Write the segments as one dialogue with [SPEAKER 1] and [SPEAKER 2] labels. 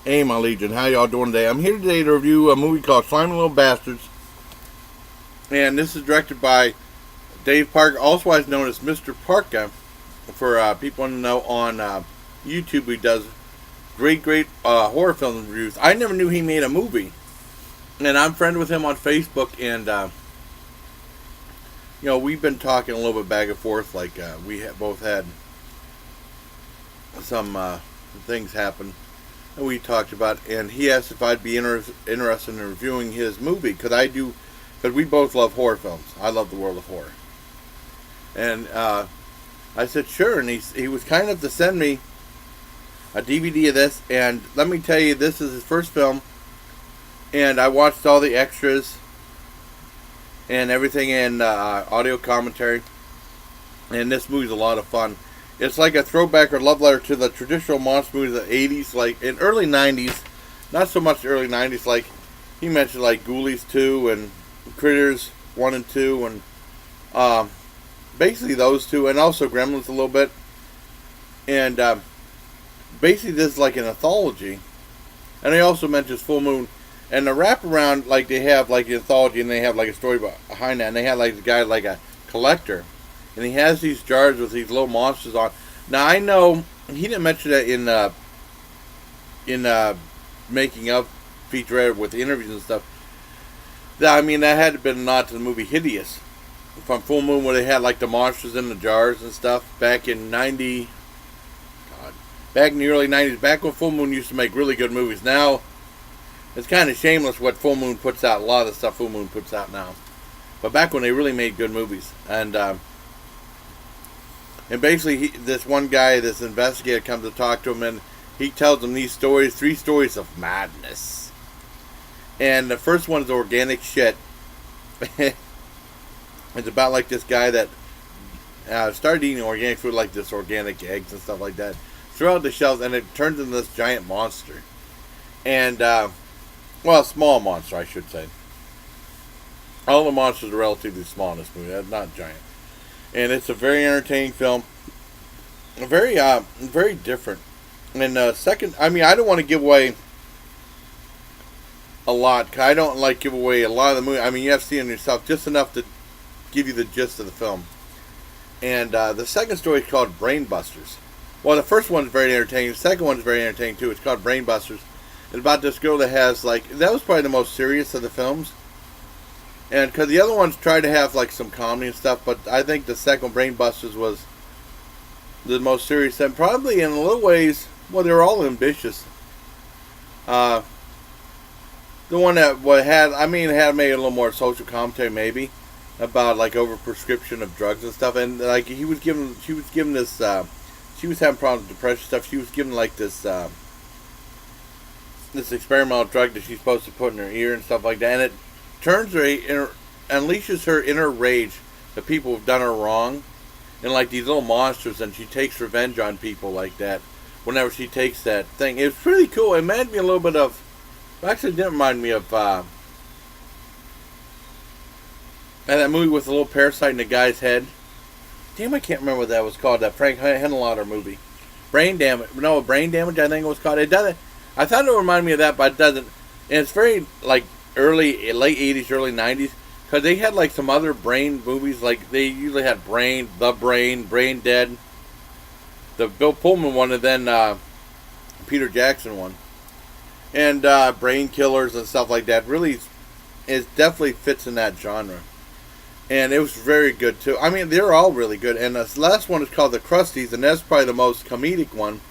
[SPEAKER 1] Hey, my Legion, how y'all doing today? I'm here today to review a movie called Slimy Little Bastards, and this is directed by Dave Parker, also known as mrparka. For people to know on YouTube, he does great horror film reviews. I never knew he made a movie, and I'm friends with him on Facebook, and we've been talking a little bit back and forth. Like both had some things happen that we talked about, and he asked if I'd be interested in reviewing his movie, because I do, because we both love horror films. I love the world of horror, and I said sure, and he was kind enough to send me a DVD of this, and let me tell you, this is his first film, and I watched all the extras and everything in audio commentary, and this movie's a lot of fun. It's like a throwback or love letter to the traditional monster movies of the 80s, like in early 90s. Not so much the early 90s, like he mentioned, like Ghoulies 2 and Critters 1 and 2, and basically those two, and also Gremlins a little bit. And basically this is like an anthology. And he also mentions Full Moon. And the wraparound, like they have like the anthology, and they have like a story behind that, and they have like the guy like a collector. And he has these jars with these little monsters on. Now I know he didn't mention that in making up featurette with the interviews and stuff. That had to have been a nod to the movie Hideous from Full Moon, where they had like the monsters in the jars and stuff back in back in the early 90s, back when Full Moon used to make really good movies. Now it's kind of shameless what Full Moon puts out. A lot of the stuff Full Moon puts out now, but back when they really made good movies. And basically, this one guy, this investigator, comes to talk to him, and he tells him these stories, 3 stories of madness. And the first one is organic shit. It's about like this guy that started eating organic food, like this organic eggs and stuff like that, throughout the shelves, and it turns into this giant monster. And, a small monster, I should say. All the monsters are relatively small in this movie, not giant. And it's a very entertaining film. Very different. And second, I don't want to give away a lot, because I don't like give away a lot of the movie. You have to see it yourself, just enough to give you the gist of the film. And the second story is called Brainbusters. Well, the first one is very entertaining. The second one is very entertaining too. It's called Brainbusters. It's about this girl that has that was probably the most serious of the films. And because the other ones tried to have like some comedy and stuff, but I think the second Brainbusters was the most serious, and probably in a little ways, well, they were all ambitious. The one that had maybe a little more social commentary, maybe about like overprescription of drugs and stuff, and like she was given this, she was having problems with depression stuff. She was given like this experimental drug that she's supposed to put in her ear and stuff like that, and it turns her, unleashes her inner rage that people have done her wrong, and like these little monsters, and she takes revenge on people like that whenever she takes that thing. It was pretty cool. It reminded me a little bit of, actually it didn't remind me of that movie with the little parasite in the guy's head. Damn, I can't remember what that was called, that Frank Henenlotter movie. Brain Damage, I think it was called. It doesn't, I thought it would remind me of that, but it doesn't. And it's very like late 80s, early 90s, because they had like some other brain movies, like they usually had Brain Dead, the Bill Pullman one, and then Peter Jackson one, and Brain Killers and stuff like that. Really, it definitely fits in that genre, and it was very good too. They're all really good, and the last one is called The Crusties, and that's probably the most comedic one,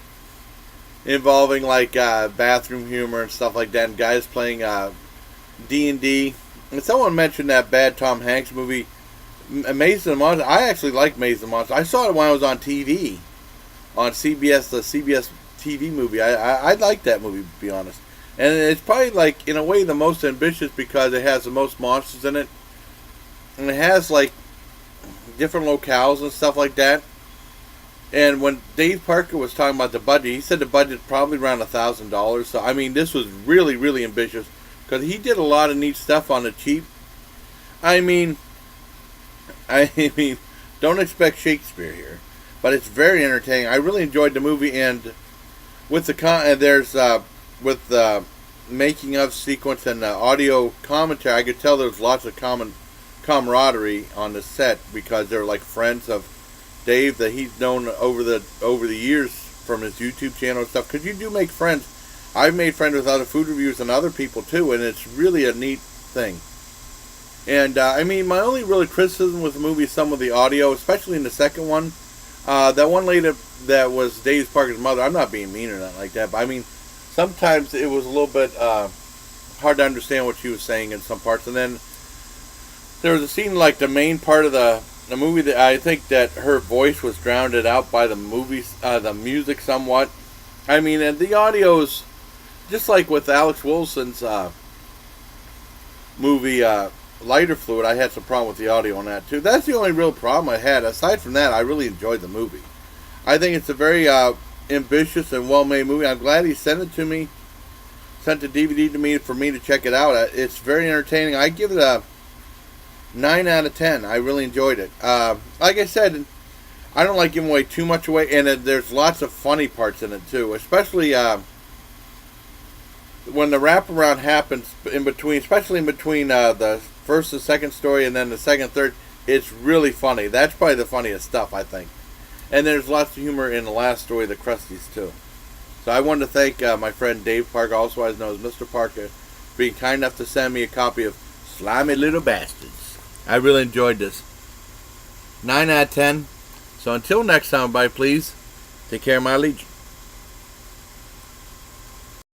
[SPEAKER 1] involving like bathroom humor and stuff like that, and guys playing D&D. And someone mentioned that bad Tom Hanks movie, Maze and the Monsters. I actually like Maze and the Monsters. I saw it when I was on TV, on CBS, the CBS TV movie. I like that movie, to be honest. And it's probably like, in a way, the most ambitious, because it has the most monsters in it. And it has like different locales and stuff like that. And when Dave Parker was talking about the budget, he said the budget probably around $1,000. So this was really, really ambitious, because he did a lot of neat stuff on the cheap. Don't expect Shakespeare here, but it's very entertaining. I really enjoyed the movie, and with the there's with the making of sequence and the audio commentary, I could tell there was lots of camaraderie on the set because they're like friends of Dave that he's known over the years from his YouTube channel and stuff. Because you do make friends. I've made friends with other food reviewers and other people too, and it's really a neat thing. And I mean, my only really criticism with the movie is some of the audio, especially in the second one. That one lady that was Dave Parker's mother, I'm not being mean or nothing like that, but I mean, sometimes it was a little bit hard to understand what she was saying in some parts. And then there was a scene, like the main part of the movie, that I think that her voice was drowned out by the music somewhat. I mean, and the audio's just like with Alex Wilson's movie Lighter Fluid. I had some problem with the audio on that too. That's the only real problem I had. Aside from that, I really enjoyed the movie. I think it's a very ambitious and well-made movie. I'm glad he sent it to me, sent the DVD to me for me to check it out. It's very entertaining. I give it a 9 out of 10. I really enjoyed it. Like I said, I don't like giving away too much away, and there's lots of funny parts in it too, especially when the wraparound happens in between, especially in between the first and second story and then the second and third. It's really funny. That's probably the funniest stuff, I think. And there's lots of humor in the last story, the Krusties, too. So I wanted to thank my friend Dave Parker, also known as Mr. Parker, for being kind enough to send me a copy of Slimy Little Bastards. I really enjoyed this. 9 out of 10. So until next time, everybody, please take care of my legion.